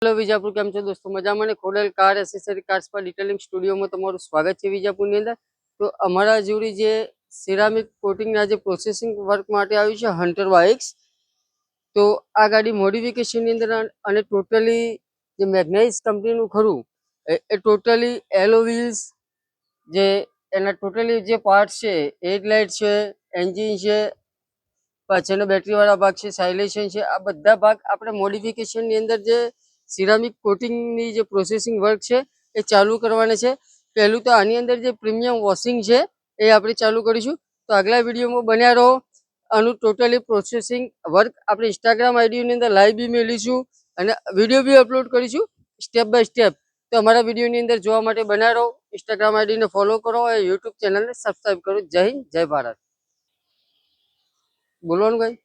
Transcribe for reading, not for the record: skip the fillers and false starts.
Hello Vijapur, કેમ છો દોસ્તો? મજામાં ને? ખોડલ કાર એસેસરી કાર્સ પર ડિટેલિંગ સ્ટુડિયોમાં તમારું સ્વાગત છે વિજાપુરની અંદર. તો અમારા જોડી જે સિરામિક કોટિંગના જે પ્રોસેસિંગ વર્ક માટે આવ્યું છે હન્ટર બાઇક્સ, તો આ ગાડી મોડિફિકેશનની અંદર અને ટોટલી જે મેગ્નાઇઝ કંપનીનું ખરું એ ટોટલી એલો વ્હીલ્સ, જે એના ટોટલી જે પાર્ટ છે, હેડલાઇટ છે, એન્જિન છે, પાછળનો બેટરીવાળા ભાગ છે, સાયલેશન છે, આ બધા ભાગ આપણે મોડિફિકેશનની અંદર જે સિરામિક કોટિંગની જે પ્રોસેસિંગ વર્ક છે એ ચાલુ કરવાના છે. પહેલું તો આની અંદર જે પ્રીમિયમ વોશિંગ છે એ આપણે ચાલુ કરીશું. તો આગલા વિડીયોમાં બન્યા રહો. આનું ટોટલી પ્રોસેસિંગ વર્ક આપણે ઇન્સ્ટાગ્રામ આઈડીની અંદર લાઈવ બી મેળવીશું અને વિડીયો બી અપલોડ કરીશું સ્ટેપ બાય સ્ટેપ. તો અમારા વિડીયોની અંદર જોવા માટે બન્યા રહો. ઇન્સ્ટાગ્રામ આઈડીને ફોલો કરો અને યુટ્યુબ ચેનલને સબસ્ક્રાઈબ કરો. જય હિન્દ, જય ભારત. બોલવાનું ભાઈ.